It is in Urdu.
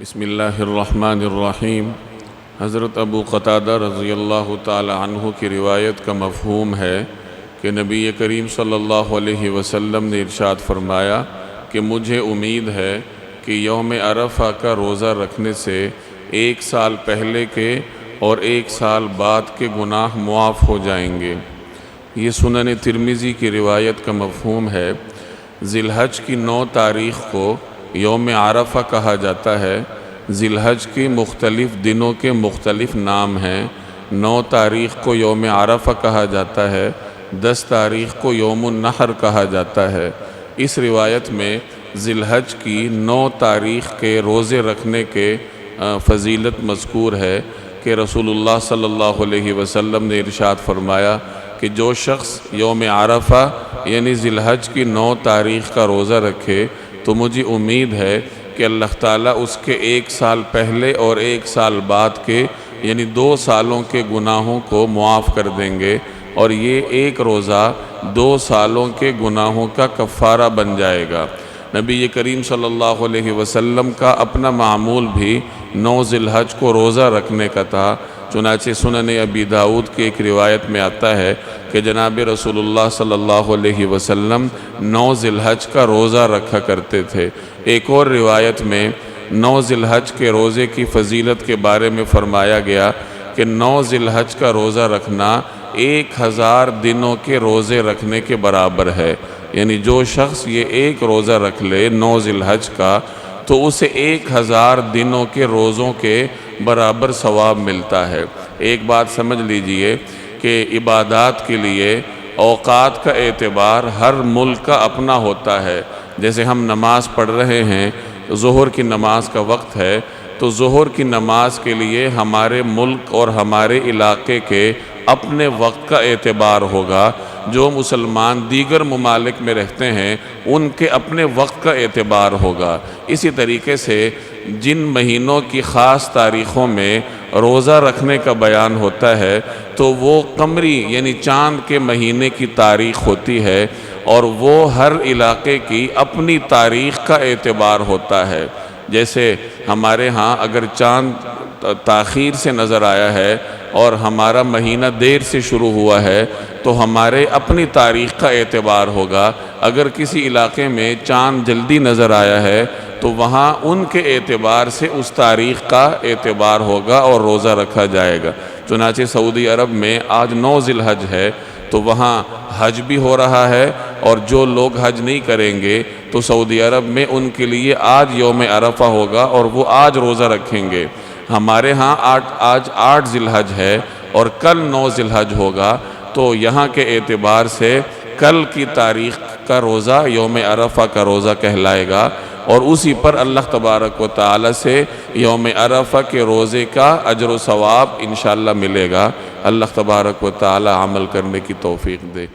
بسم اللہ الرحمن الرحیم۔ حضرت ابو قتادہ رضی اللہ تعالی عنہ کی روایت کا مفہوم ہے کہ نبی کریم صلی اللہ علیہ وسلم نے ارشاد فرمایا کہ مجھے امید ہے کہ یوم عرفہ کا روزہ رکھنے سے 1 سال پہلے کے اور 1 سال بعد کے گناہ معاف ہو جائیں گے۔ یہ سنن ترمذی کی روایت کا مفہوم ہے۔ ذی الحج کی 9 تاریخ کو یوم عرفہ کہا جاتا ہے۔ ذی الحج کے مختلف دنوں کے مختلف نام ہیں۔ 9 تاریخ کو یوم عرفہ کہا جاتا ہے، 10 تاریخ کو یوم النحر کہا جاتا ہے۔ اس روایت میں ذی الحج کی 9 تاریخ کے روزے رکھنے کے فضیلت مذکور ہے کہ رسول اللہ صلی اللہ علیہ وسلم نے ارشاد فرمایا کہ جو شخص یوم عرفہ یعنی ذی الحج کی 9 تاریخ کا روزہ رکھے تو مجھے امید ہے کہ اللہ تعالیٰ اس کے 1 سال پہلے اور 1 سال بعد کے یعنی 2 سالوں کے گناہوں کو معاف کر دیں گے، اور یہ ایک روزہ 2 سالوں کے گناہوں کا کفارہ بن جائے گا۔ نبی کریم صلی اللہ علیہ وسلم کا اپنا معمول بھی 9 ذی الحج کو روزہ رکھنے کا تھا۔ چنانچہ سنن ابی داؤد کی ایک روایت میں آتا ہے کہ جناب رسول اللہ صلی اللہ علیہ وسلم 9 ذی الحج کا روزہ رکھا کرتے تھے۔ ایک اور روایت میں 9 ذی الحج کے روزے کی فضیلت کے بارے میں فرمایا گیا کہ 9 ذی الحج کا روزہ رکھنا 1000 دنوں کے روزے رکھنے کے برابر ہے۔ یعنی جو شخص یہ ایک روزہ رکھ لے 9 ذی الحج کا تو اسے 1000 دنوں کے روزوں کے برابر ثواب ملتا ہے۔ ایک بات سمجھ لیجئے کہ عبادات کے لیے اوقات کا اعتبار ہر ملک کا اپنا ہوتا ہے۔ جیسے ہم نماز پڑھ رہے ہیں، ظہر کی نماز کا وقت ہے، تو ظہر کی نماز کے لیے ہمارے ملک اور ہمارے علاقے کے اپنے وقت کا اعتبار ہوگا۔ جو مسلمان دیگر ممالک میں رہتے ہیں ان کے اپنے وقت کا اعتبار ہوگا۔ اسی طریقے سے جن مہینوں کی خاص تاریخوں میں روزہ رکھنے کا بیان ہوتا ہے تو وہ قمری یعنی چاند کے مہینے کی تاریخ ہوتی ہے، اور وہ ہر علاقے کی اپنی تاریخ کا اعتبار ہوتا ہے۔ جیسے ہمارے ہاں اگر چاند تاخیر سے نظر آیا ہے اور ہمارا مہینہ دیر سے شروع ہوا ہے تو ہمارے اپنی تاریخ کا اعتبار ہوگا۔ اگر کسی علاقے میں چاند جلدی نظر آیا ہے تو وہاں ان کے اعتبار سے اس تاریخ کا اعتبار ہوگا اور روزہ رکھا جائے گا۔ چنانچہ سعودی عرب میں آج 9 ذی الحج ہے تو وہاں حج بھی ہو رہا ہے، اور جو لوگ حج نہیں کریں گے تو سعودی عرب میں ان کے لیے آج یوم عرفہ ہوگا اور وہ آج روزہ رکھیں گے۔ ہمارے ہاں آج 8 ذی الحج ہے اور کل 9 ذی الحج ہوگا، تو یہاں کے اعتبار سے کل کی تاریخ کا روزہ یوم عرفہ کا روزہ کہلائے گا، اور اسی پر اللہ تبارک و تعالی سے یوم عرفہ کے روزے کا اجر و ثواب انشاءاللہ ملے گا۔ اللہ تبارک و تعالی عمل کرنے کی توفیق دے۔